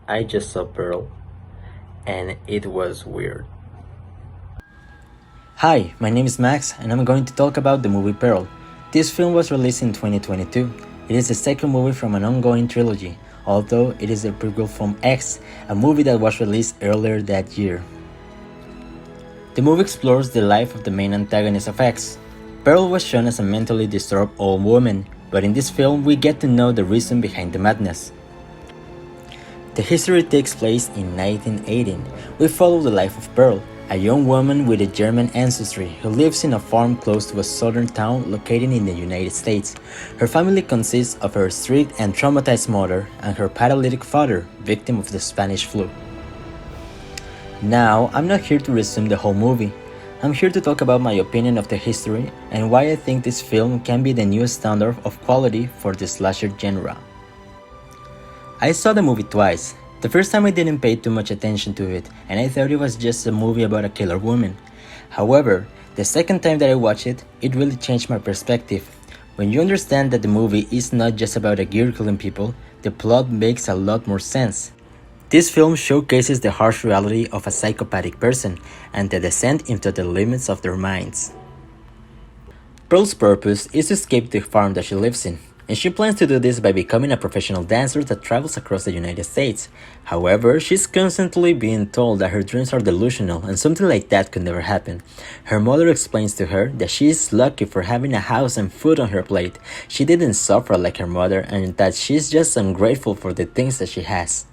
I just saw Pearl, and it was weird. Hi, my name is Max, and I'm going to talk about the movie Pearl. This film was released in 2022. It is the second movie from an ongoing trilogy, although it is a prequel from X, a movie that was released earlier that year. The movie explores the life of the main antagonist of X. Pearl was shown as a mentally disturbed old woman, but in this film we get to know the reason behind the madness. The history takes place in 1918. We follow the life of Pearl, a young woman with a German ancestry who lives in a farm close to a southern town located in the United States. Her family consists of her strict and traumatized mother and her paralytic father, victim of the Spanish flu. Now, I'm not here to resume the whole movie. I'm here to talk about my opinion of the history and why I think this film can be the new standard of quality for the slasher genre. I saw the movie twice. The first time I didn't pay too much attention to it, and I thought it was just a movie about a killer woman. However, the second time that I watched it, it really changed my perspective. When you understand that the movie is not just about a girl killing people, the plot makes a lot more sense. This film showcases the harsh reality of a psychopathic person and the descent into the limits of their minds. Pearl's purpose is to escape the farm that she lives in, and she plans to do this by becoming a professional dancer that travels across the United States. However, she's constantly being told that her dreams are delusional and something like that could never happen. Her mother explains to her that she is lucky for having a house and food on her plate. She didn't suffer like her mother and that she's just ungrateful for the things that she has.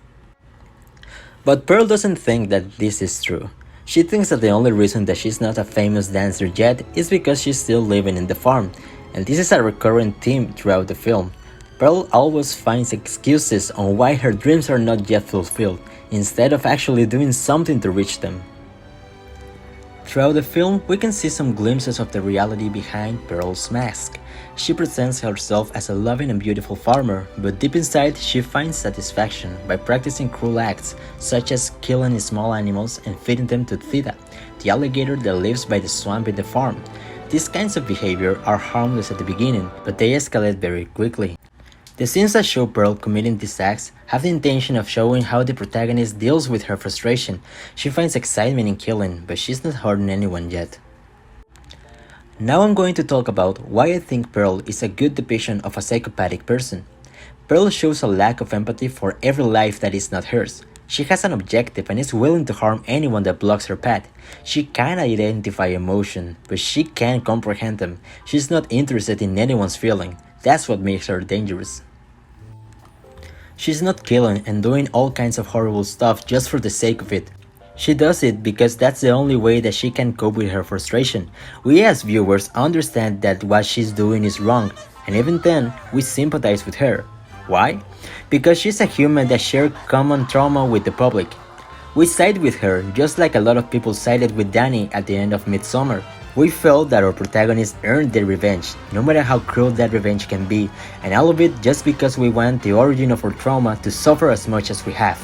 But Pearl doesn't think that this is true. She thinks that the only reason that she's not a famous dancer yet is because she's still living in the farm, and this is a recurring theme throughout the film. Pearl always finds excuses on why her dreams are not yet fulfilled, instead of actually doing something to reach them. Throughout the film, we can see some glimpses of the reality behind Pearl's mask. She presents herself as a loving and beautiful farmer, but deep inside she finds satisfaction by practicing cruel acts, such as killing small animals and feeding them to Theta, the alligator that lives by the swamp in the farm. These kinds of behavior are harmless at the beginning, but they escalate very quickly. The scenes that show Pearl committing these acts have the intention of showing how the protagonist deals with her frustration. She finds excitement in killing, but she's not hurting anyone yet. Now I'm going to talk about why I think Pearl is a good depiction of a psychopathic person. Pearl shows a lack of empathy for every life that is not hers. She has an objective and is willing to harm anyone that blocks her path. She can identify emotion, but she can't comprehend them. She's not interested in anyone's feeling. That's what makes her dangerous. She's not killing and doing all kinds of horrible stuff just for the sake of it. She does it because that's the only way that she can cope with her frustration. We as viewers understand that what she's doing is wrong, and even then, we sympathize with her. Why? Because she's a human that shares common trauma with the public. We side with her just like a lot of people sided with Danny at the end of Midsommar. We felt that our protagonist earned their revenge, no matter how cruel that revenge can be, and all of it just because we want the origin of our trauma to suffer as much as we have.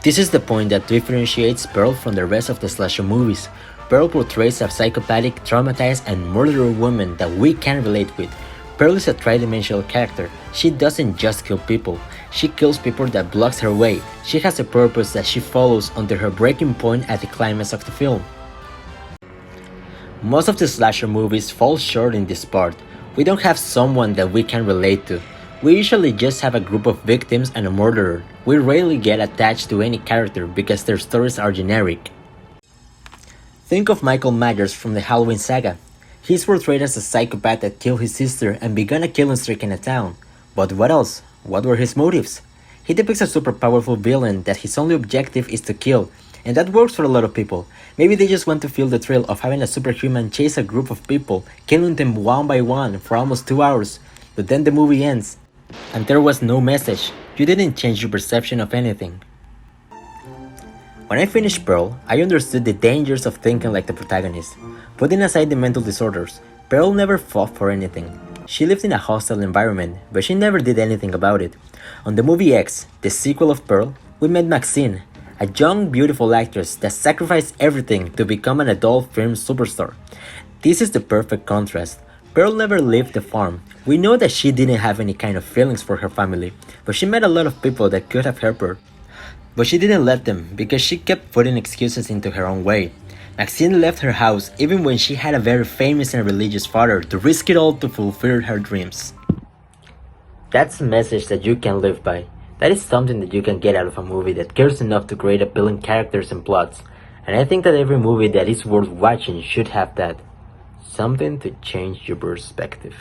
This is the point that differentiates Pearl from the rest of the slasher movies. Pearl portrays a psychopathic, traumatized, and murderer woman that we can relate with. Pearl is a tridimensional character. She doesn't just kill people, she kills people that blocks her way. She has a purpose that she follows until her breaking point at the climax of the film. Most of the slasher movies fall short in this part. We don't have someone that we can relate to. We usually just have a group of victims and a murderer. We rarely get attached to any character because their stories are generic. Think of Michael Myers from the Halloween saga. He's portrayed as a psychopath that killed his sister and began a killing streak in a town. But what else? What were his motives? He depicts a super powerful villain that his only objective is to kill, and that works for a lot of people. Maybe they just want to feel the thrill of having a superhuman chase a group of people, killing them one by one for almost 2 hours. But then the movie ends, and there was no message. You didn't change your perception of anything. When I finished Pearl, I understood the dangers of thinking like the protagonist. Putting aside the mental disorders, Pearl never fought for anything. She lived in a hostile environment, but she never did anything about it. On the movie X, the sequel of Pearl, we met Maxine, a young, beautiful actress that sacrificed everything to become an adult film superstar. This is the perfect contrast. Pearl never left the farm. We know that she didn't have any kind of feelings for her family, but she met a lot of people that could have helped her. But she didn't let them because she kept putting excuses into her own way. Maxine left her house even when she had a very famous and religious father to risk it all to fulfill her dreams. That's a message that you can live by. That is something that you can get out of a movie that cares enough to create appealing characters and plots. And I think that every movie that is worth watching should have that. Something to change your perspective.